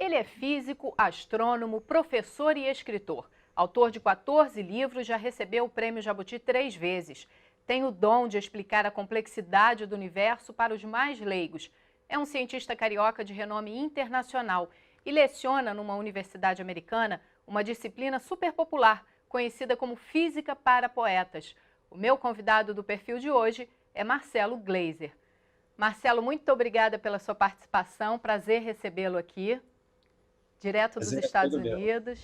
Ele é físico, astrônomo, professor e escritor. Autor de 14 livros, já recebeu o Prêmio Jabuti 3 vezes. Tem o dom de explicar a complexidade do universo para os mais leigos. É um cientista carioca de renome internacional e leciona numa universidade americana uma disciplina super popular, conhecida como Física para Poetas. O meu convidado do perfil de hoje é Marcelo Gleiser. Marcelo, muito obrigada pela sua participação. Prazer recebê-lo aqui, direto Mas dos é Estados tudo meu. Unidos.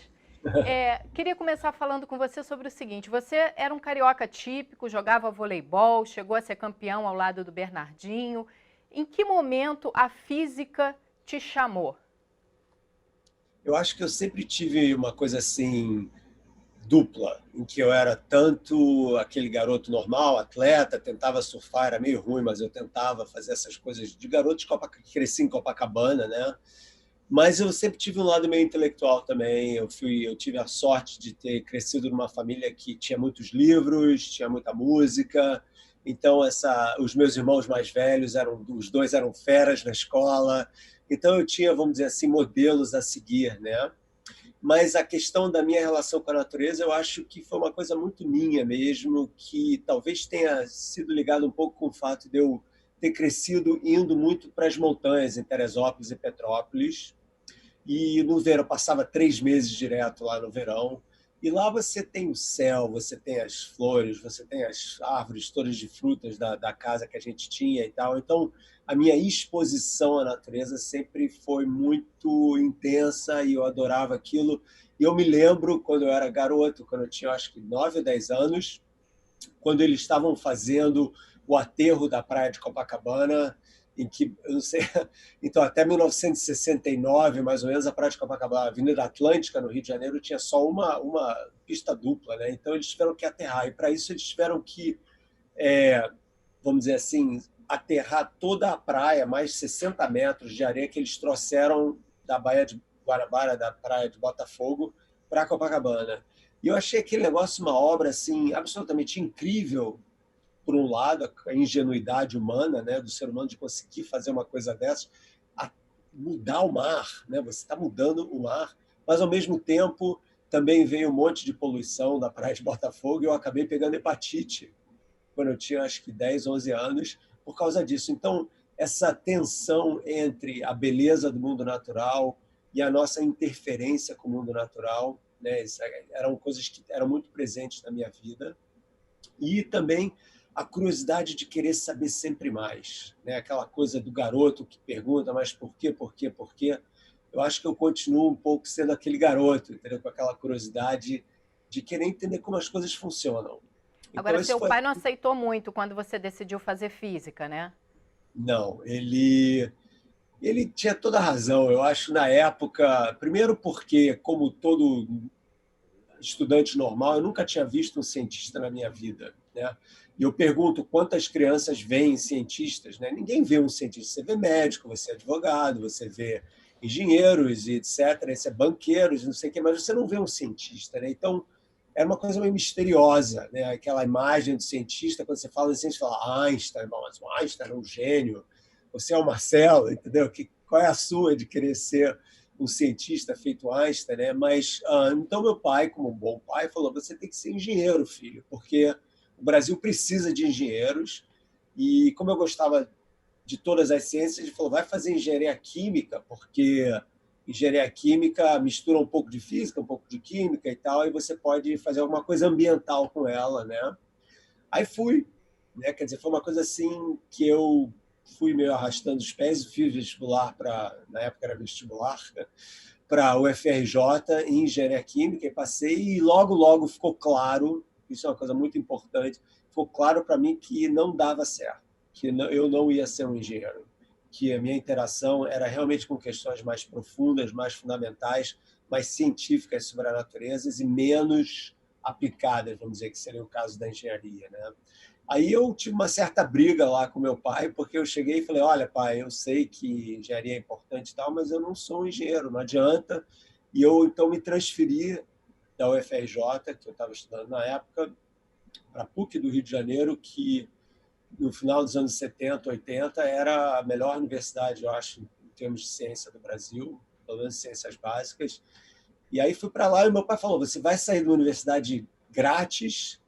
Queria começar falando com você sobre o seguinte: você era um carioca típico, jogava voleibol, chegou a ser campeão ao lado do Bernardinho. Em que momento a física te chamou? Eu acho que eu sempre tive uma coisa assim dupla, em que eu era tanto aquele garoto normal, atleta, tentava surfar, era meio ruim, mas eu tentava fazer essas coisas de garoto de que cresci em Copacabana, né? Mas eu sempre tive um lado meio intelectual também. Eu tive a sorte de ter crescido numa família que tinha muitos livros, tinha muita música. Então os meus irmãos mais velhos os dois eram feras na escola. Então eu tinha, vamos dizer assim, modelos a seguir, né? Mas a questão da minha relação com a natureza, eu acho que foi uma coisa muito minha mesmo, que talvez tenha sido ligado um pouco com o fato de eu ter crescido indo muito para as montanhas, em Teresópolis e Petrópolis, e no verão, passava 3 meses direto lá no verão. E lá você tem o céu, você tem as flores, você tem as árvores todas de frutas da casa que a gente tinha e tal. Então, a minha exposição à natureza sempre foi muito intensa e eu adorava aquilo. E eu me lembro quando eu era garoto, quando eu tinha acho que 9 ou 10 anos, quando eles estavam fazendo o aterro da praia de Copacabana, em que, eu não sei, então até 1969, mais ou menos, a praia de Copacabana, a Avenida Atlântica, no Rio de Janeiro, tinha só uma pista dupla, né? Então eles tiveram que aterrar, e para isso eles tiveram que, vamos dizer assim, aterrar toda a praia, mais 60 metros de areia que eles trouxeram da Baía de Guanabara, da praia de Botafogo, para Copacabana. E eu achei aquele negócio uma obra assim absolutamente incrível, por um lado, a ingenuidade humana, né, do ser humano de conseguir fazer uma coisa dessa, a mudar o mar, né? Você está mudando o mar, mas ao mesmo tempo também veio um monte de poluição da praia de Botafogo e eu acabei pegando hepatite quando eu tinha acho que 10, 11 anos por causa disso. Então, essa tensão entre a beleza do mundo natural e a nossa interferência com o mundo natural, né, eram coisas que eram muito presentes na minha vida. E também a curiosidade de querer saber sempre mais, né? Aquela coisa do garoto que pergunta, mas por quê, por quê, por quê? Eu acho que eu continuo um pouco sendo aquele garoto, entendeu? Com aquela curiosidade de querer entender como as coisas funcionam. Então, Agora, isso seu foi. pai não aceitou muito quando você decidiu fazer física, né? Não, ele tinha toda a razão. Eu acho, na época, primeiro porque, como todo estudante normal, eu nunca tinha visto um cientista na minha vida, né? E eu pergunto quantas crianças veem cientistas, né? Ninguém vê um cientista. Você vê médico, você é advogado, você vê engenheiros e etc. Você é banqueiros, não sei o quê, mas você não vê um cientista, né? Então, era uma coisa meio misteriosa, né? Aquela imagem do cientista, quando você fala assim, você fala Einstein, mas o Einstein é um gênio, você é o Marcelo, entendeu? Qual é a sua de querer ser um cientista feito Einstein, né? Mas então meu pai, como um bom pai, falou: você tem que ser engenheiro, filho, porque o Brasil precisa de engenheiros. E como eu gostava de todas as ciências, ele falou: vai fazer engenharia química, porque engenharia química mistura um pouco de física, um pouco de química e tal, e você pode fazer alguma coisa ambiental com ela, né? Aí fui, né? Quer dizer, foi uma coisa assim que eu fui meio arrastando os pés, fiz vestibular para, na época era vestibular, para o UFRJ em engenharia química e passei e logo ficou claro, isso é uma coisa muito importante, ficou claro para mim que não dava certo, que eu não ia ser um engenheiro, que a minha interação era realmente com questões mais profundas, mais fundamentais, mais científicas sobre a natureza e menos aplicadas, vamos dizer, que seria o caso da engenharia, né? Aí eu tive uma certa briga lá com meu pai, porque eu cheguei e falei: olha, pai, eu sei que engenharia é importante e tal, mas eu não sou um engenheiro, não adianta. E eu então me transferi da UFRJ, que eu estava estudando na época, para a PUC do Rio de Janeiro, que no final dos anos 70, 80, era a melhor universidade, eu acho, em termos de ciência do Brasil, pelo menos ciências básicas. E aí fui para lá e meu pai falou, você vai sair de uma universidade grátis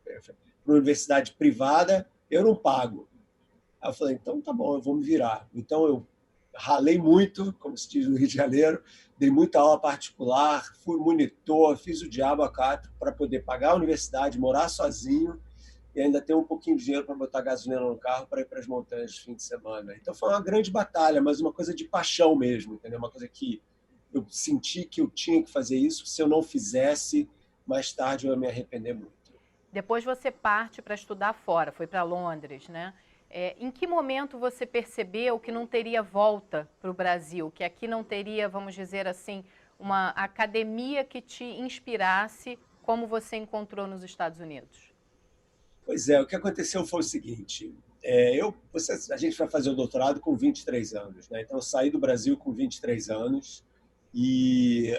para uma universidade privada, eu não pago. Aí eu falei, então tá bom, eu vou me virar. Então eu ralei muito, como se diz no Rio de Janeiro, dei muita aula particular, fui monitor, fiz o diabo a quatro para poder pagar a universidade, morar sozinho e ainda ter um pouquinho de dinheiro para botar gasolina no carro para ir para as montanhas de fim de semana. Então foi uma grande batalha, mas uma coisa de paixão mesmo, entendeu? Uma coisa que eu senti que eu tinha que fazer isso, se eu não fizesse, mais tarde eu ia me arrepender muito. Depois você parte para estudar fora, foi para Londres, né? Em que momento você percebeu que não teria volta para o Brasil, que aqui não teria, vamos dizer assim, uma academia que te inspirasse como você encontrou nos Estados Unidos? Pois é, o que aconteceu foi o seguinte, a gente vai fazer o doutorado com 23 anos, né? Então eu saí do Brasil com 23 anos e,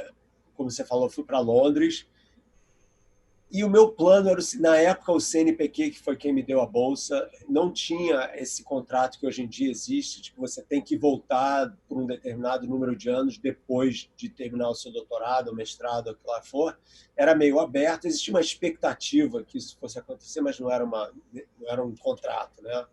como você falou, fui para Londres. E o meu plano era, na época, o CNPq, que foi quem me deu a bolsa, não tinha esse contrato que hoje em dia existe, tipo, você tem que voltar por um determinado número de anos depois de terminar o seu doutorado, ou mestrado, o que lá for. Era meio aberto, existia uma expectativa que isso fosse acontecer, mas não era um contrato, né?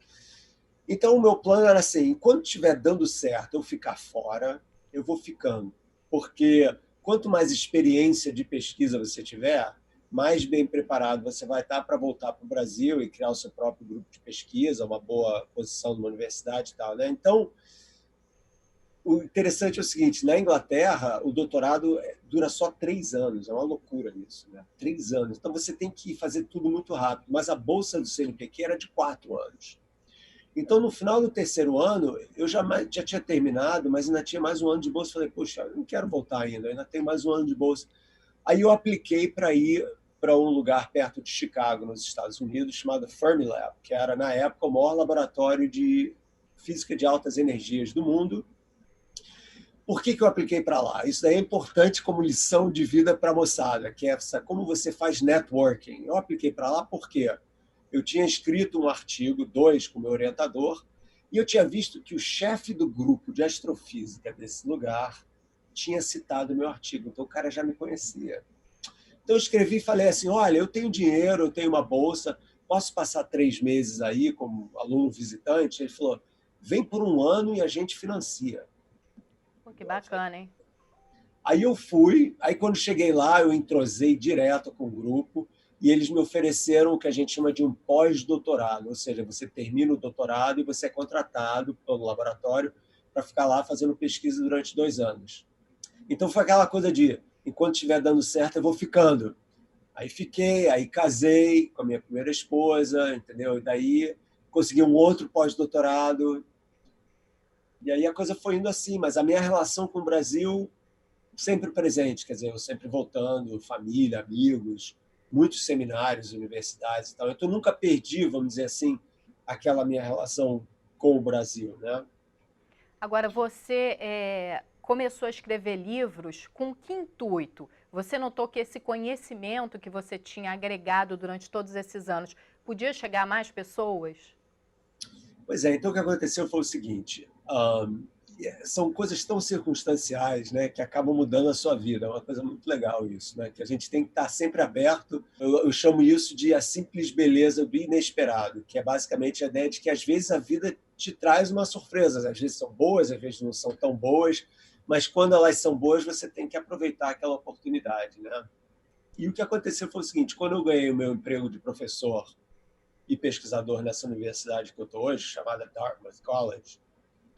Então, o meu plano era assim, quando estiver dando certo eu ficar fora, eu vou ficando. Porque quanto mais experiência de pesquisa você tiver, mais bem preparado você vai estar para voltar para o Brasil e criar o seu próprio grupo de pesquisa, uma boa posição numa universidade e tal, né? Então, o interessante é o seguinte, na Inglaterra, o doutorado dura só 3 anos, é uma loucura isso, né? 3 anos. Então, você tem que fazer tudo muito rápido, mas a bolsa do CNPq era de 4 anos. Então, no final do terceiro ano, eu já tinha terminado, mas ainda tinha mais um ano de bolsa. Falei, poxa, eu não quero voltar ainda, ainda tenho mais um ano de bolsa. Aí eu apliquei para ir para um lugar perto de Chicago, nos Estados Unidos, chamado Fermilab, que era, na época, o maior laboratório de física de altas energias do mundo. Por que eu apliquei para lá? Isso daí é importante como lição de vida para a moçada, que é como você faz networking. Eu apliquei para lá porque eu tinha escrito um artigo, 2, com o meu orientador, e eu tinha visto que o chefe do grupo de astrofísica desse lugar tinha citado o meu artigo, então o cara já me conhecia. Então eu escrevi e falei assim, olha, eu tenho dinheiro, eu tenho uma bolsa, posso passar 3 meses aí como aluno visitante? Ele falou, vem por um ano e a gente financia. Pô, que bacana, hein? Aí eu fui, aí quando cheguei lá, eu entrosei direto com o grupo e eles me ofereceram o que a gente chama de um pós-doutorado, ou seja, você termina o doutorado e você é contratado pelo laboratório para ficar lá fazendo pesquisa durante 2 anos. Então foi aquela coisa de, enquanto estiver dando certo, eu vou ficando. Aí fiquei, aí casei com a minha primeira esposa, entendeu? E daí consegui um outro pós-doutorado. E aí a coisa foi indo assim, mas a minha relação com o Brasil sempre presente, quer dizer, eu sempre voltando, família, amigos, muitos seminários, universidades e tal. Então, eu nunca perdi, vamos dizer assim, aquela minha relação com o Brasil, né? Agora, você começou a escrever livros com que intuito? Você notou que esse conhecimento que você tinha agregado durante todos esses anos podia chegar a mais pessoas? Pois é, então o que aconteceu foi o seguinte, são coisas tão circunstanciais, né, que acabam mudando a sua vida. É uma coisa muito legal isso, né, que a gente tem que estar sempre aberto. Eu chamo isso de a simples beleza do inesperado, que é basicamente a ideia de que às vezes a vida te traz uma surpresa. Às vezes são boas, às vezes não são tão boas, mas quando elas são boas, você tem que aproveitar aquela oportunidade, né? E o que aconteceu foi o seguinte, quando eu ganhei o meu emprego de professor e pesquisador nessa universidade que eu estou hoje, chamada Dartmouth College,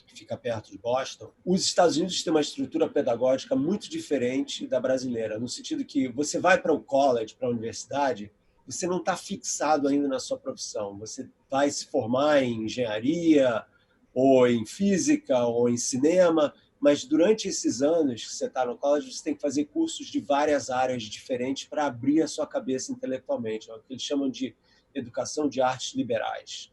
que fica perto de Boston, os Estados Unidos têm uma estrutura pedagógica muito diferente da brasileira, no sentido que você vai para o college, para a universidade, você não está fixado ainda na sua profissão. Você vai se formar em engenharia, ou em física, ou em cinema, mas durante esses anos que você está no college, você tem que fazer cursos de várias áreas diferentes para abrir a sua cabeça intelectualmente, é o que eles chamam de educação de artes liberais.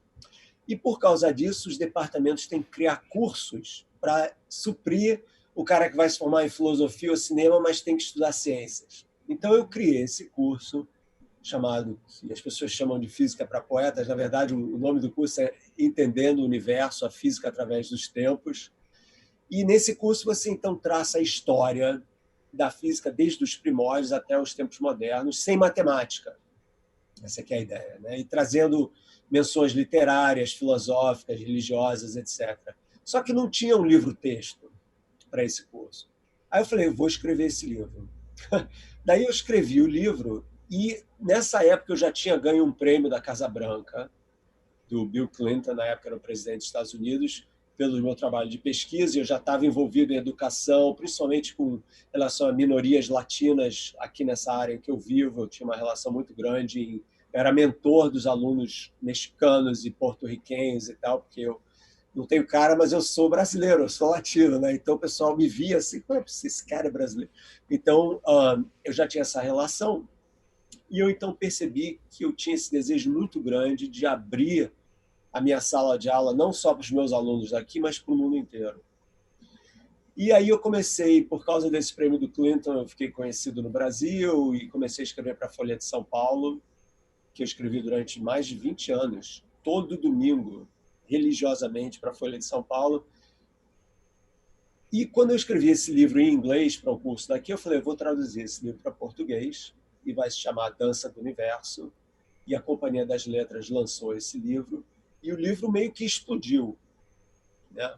E, por causa disso, os departamentos têm que criar cursos para suprir o cara que vai se formar em filosofia ou cinema, mas tem que estudar ciências. Então, eu criei esse curso, chamado, que as pessoas chamam de Física para Poetas. Na verdade, o nome do curso é Entendendo o Universo, a Física através dos Tempos. E nesse curso você, então, traça a história da física desde os primórdios até os tempos modernos, sem matemática. Essa aqui é a ideia, né? E trazendo menções literárias, filosóficas, religiosas, etc. Só que não tinha um livro-texto para esse curso. Aí eu falei, eu vou escrever esse livro. Daí eu escrevi o livro e, nessa época, eu já tinha ganho um prêmio da Casa Branca, do Bill Clinton, na época era o presidente dos Estados Unidos, pelo meu trabalho de pesquisa, e eu já estava envolvido em educação, principalmente com relação a minorias latinas aqui nessa área em que eu vivo. Eu tinha uma relação muito grande, eu era mentor dos alunos mexicanos e porto-riquenhos e tal, porque eu não tenho cara, mas eu sou brasileiro, eu sou latino, né? Então o pessoal me via assim, como é que esse cara é brasileiro? Então eu já tinha essa relação, e eu então percebi que eu tinha esse desejo muito grande de abrir a minha sala de aula não só para os meus alunos daqui, mas para o mundo inteiro. E aí eu comecei, por causa desse prêmio do Clinton, eu fiquei conhecido no Brasil e comecei a escrever para a Folha de São Paulo, que eu escrevi durante mais de 20 anos, todo domingo, religiosamente, para a Folha de São Paulo. E quando eu escrevi esse livro em inglês para o curso daqui, eu falei, eu vou traduzir esse livro para português e vai se chamar Dança do Universo. E a Companhia das Letras lançou esse livro e o livro meio que explodiu, né?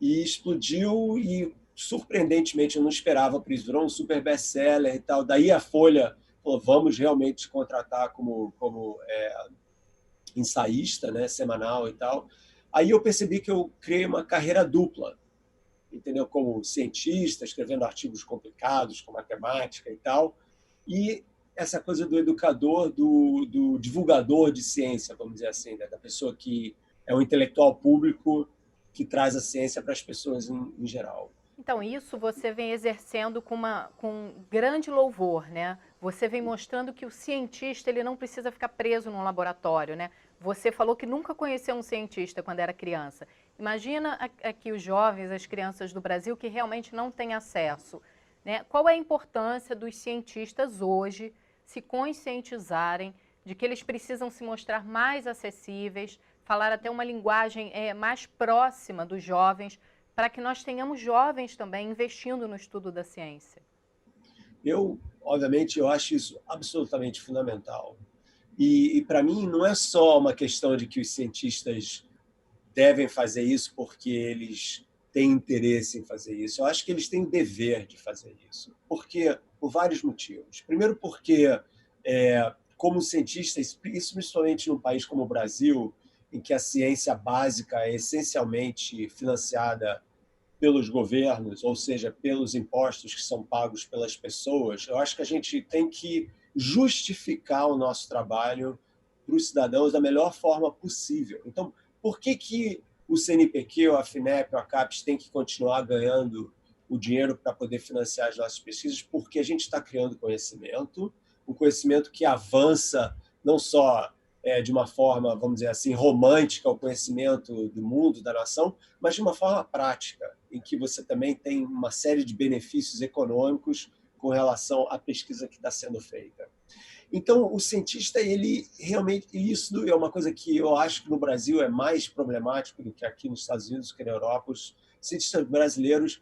E explodiu e, surpreendentemente, eu não esperava por isso, virou um super best-seller e tal. Daí a Folha falou, vamos realmente contratar como ensaísta, né, semanal e tal. Aí eu percebi que eu criei uma carreira dupla, entendeu? Como cientista, escrevendo artigos complicados, com matemática e tal, e essa coisa do educador, do divulgador de ciência, vamos dizer assim, né? Da pessoa que é um intelectual público que traz a ciência para as pessoas em geral. Então, isso você vem exercendo com grande louvor, né? Você vem mostrando que o cientista ele não precisa ficar preso num laboratório, né? Você falou que nunca conheceu um cientista quando era criança. Imagina aqui os jovens, as crianças do Brasil que realmente não têm acesso, né? Qual é a importância dos cientistas hoje se conscientizarem de que eles precisam se mostrar mais acessíveis, falar até uma linguagem mais próxima dos jovens, para que nós tenhamos jovens também investindo no estudo da ciência? Obviamente, eu acho isso absolutamente fundamental. E para mim, não é só uma questão de que os cientistas devem fazer isso porque eles têm interesse em fazer isso. Eu acho que eles têm o dever de fazer isso. Por vários motivos. Primeiro, porque, como cientistas, isso principalmente num país como o Brasil, em que a ciência básica é essencialmente financiada pelos governos, ou seja, pelos impostos que são pagos pelas pessoas, eu acho que a gente tem que justificar o nosso trabalho para os cidadãos da melhor forma possível. Então, por que o CNPq, ou a FINEP, ou a CAPES tem que continuar ganhando o dinheiro para poder financiar as nossas pesquisas? Porque a gente está criando conhecimento, um conhecimento que avança não só de uma forma, vamos dizer assim, romântica, o conhecimento do mundo, da nação, mas de uma forma prática, em que você também tem uma série de benefícios econômicos com relação à pesquisa que está sendo feita. Então, o cientista, ele realmente, e isso é uma coisa que eu acho que no Brasil é mais problemático do que aqui nos Estados Unidos, que na Europa, os cientistas brasileiros,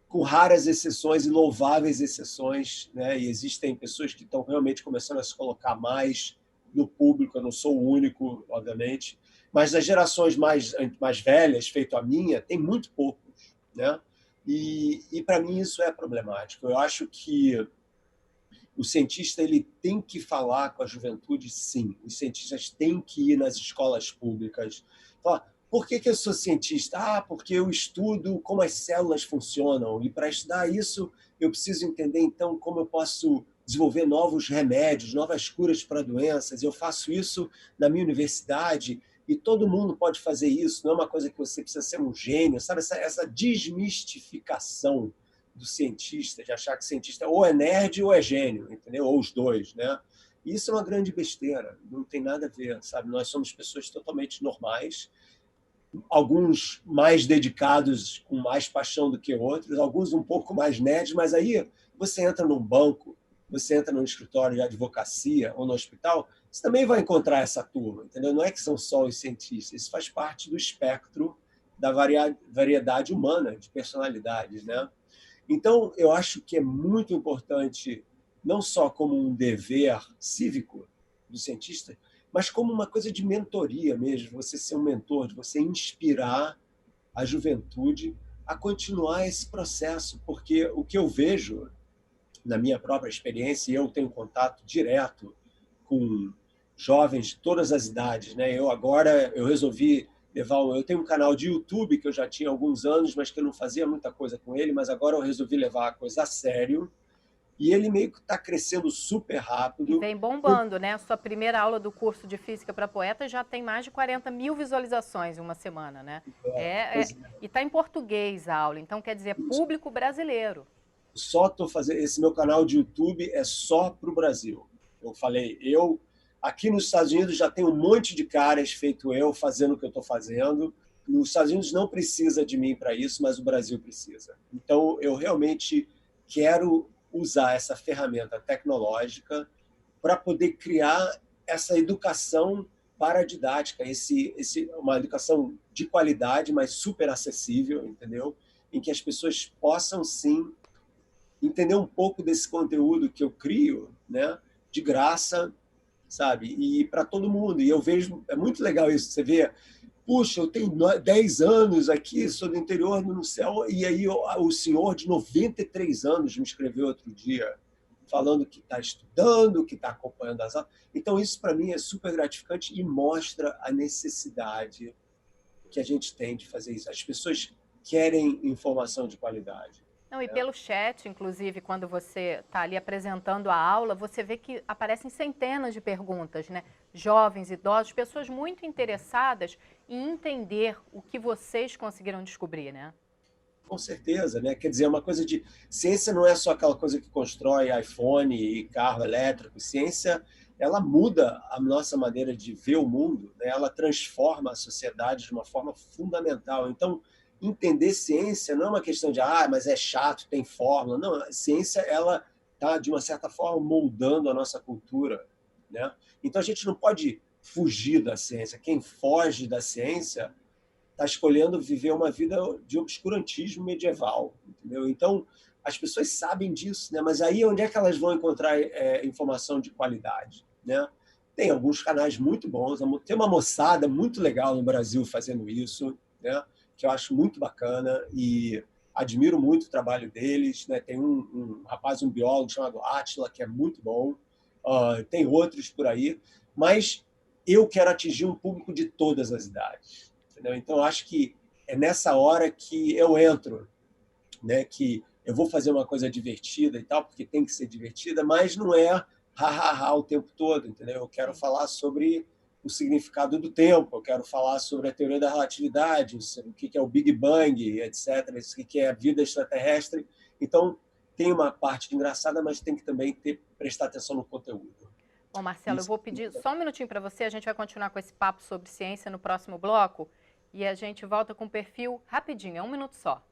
com raras exceções e louváveis exceções, né? E existem pessoas que estão realmente começando a se colocar mais no público, eu não sou o único, obviamente, mas das gerações mais velhas, feito a minha, tem muito poucos, né? E para mim isso é problemático. Eu acho que o cientista ele tem que falar com a juventude, sim. Os cientistas têm que ir nas escolas públicas. Falar, por que eu sou cientista? Ah, porque eu estudo como as células funcionam. E para estudar isso, eu preciso entender, então, como eu posso desenvolver novos remédios, novas curas para doenças. Eu faço isso na minha universidade e todo mundo pode fazer isso. Não é uma coisa que você precisa ser um gênio, sabe? Essa desmistificação do cientista, de achar que cientista ou é nerd ou é gênio, entendeu? Ou os dois, né? E isso é uma grande besteira, não tem nada a ver, sabe? Nós somos pessoas totalmente normais, alguns mais dedicados com mais paixão do que outros, alguns um pouco mais nerds, mas aí você entra num banco, você entra num escritório de advocacia ou no hospital, você também vai encontrar essa turma, entendeu? Não é que são só os cientistas, isso faz parte do espectro da variedade humana, de personalidades, né? Então, eu acho que é muito importante, não só como um dever cívico do cientista, mas como uma coisa de mentoria mesmo, você ser um mentor, de você inspirar a juventude a continuar esse processo, porque o que eu vejo na minha própria experiência, e eu tenho contato direto com jovens de todas as idades, né? Eu resolvi eu tenho um canal de YouTube que eu já tinha há alguns anos, mas que eu não fazia muita coisa com ele, mas agora eu resolvi levar a coisa a sério. E ele meio que está crescendo super E rápido. vem bombando, né? A sua primeira aula do curso de Física para Poetas já tem mais de 40 mil visualizações em uma semana, né? Pois E está em português a aula, então quer dizer público brasileiro. só estou fazendo esse meu canal de YouTube é só para o Brasil. Eu falei, aqui nos Estados Unidos já tem um monte de caras feito eu fazendo o que eu estou fazendo. Nos Estados Unidos não precisa de mim para isso, mas o Brasil precisa. Então eu realmente quero usar essa ferramenta tecnológica para poder criar essa educação paradidática, uma educação de qualidade, mas super acessível, entendeu? Em que as pessoas possam sim entender um pouco desse conteúdo que eu crio, né, de graça, sabe? E para todo mundo. E eu vejo, é muito legal isso, você vê, puxa, eu tenho 10 anos aqui, sou do interior no céu, e aí o senhor de 93 anos me escreveu outro dia, falando que está estudando, que está acompanhando as aulas. Então, isso para mim é super gratificante e mostra a necessidade que a gente tem de fazer isso. As pessoas querem informação de qualidade. Não, e Né? pelo chat, inclusive, quando você está ali apresentando a aula, você vê que aparecem centenas de perguntas, né? Jovens, idosos, pessoas muito interessadas em entender o que vocês conseguiram descobrir, né? Com certeza, né? Quer dizer, é uma coisa de ciência não é só aquela coisa que constrói iPhone e carro elétrico. Ciência, ela muda a nossa maneira de ver o mundo, né? Ela transforma a sociedade de uma forma fundamental. Então, entender ciência não é uma questão de mas é chato, tem fórmula. Não, a ciência ela está de uma certa forma moldando a nossa cultura, né? Então a gente não pode fugir da ciência. Quem foge da ciência está escolhendo viver uma vida de obscurantismo medieval, entendeu? Então, as pessoas sabem disso, né? Mas aí onde é que elas vão encontrar informação de qualidade, né? Tem alguns canais muito bons, tem uma moçada muito legal no Brasil fazendo isso, né? Que eu acho muito bacana e admiro muito o trabalho deles, né? Tem um rapaz, um biólogo chamado Átila, que é muito bom, tem outros por aí, mas eu quero atingir um público de todas as idades. Entendeu? Então, acho que é nessa hora que eu entro, né? Que eu vou fazer uma coisa divertida e tal, porque tem que ser divertida, mas não é ha-ha-ha o tempo todo, entendeu? Eu quero falar sobre o significado do tempo, eu quero falar sobre a teoria da relatividade, o que é o Big Bang, etc., o que é a vida extraterrestre. Então, tem uma parte engraçada, mas tem que também prestar atenção no conteúdo. Bom, Marcelo, eu Isso. vou pedir só um minutinho para você, a gente vai continuar com esse papo sobre ciência no próximo bloco e a gente volta com o perfil rapidinho, é um minuto só.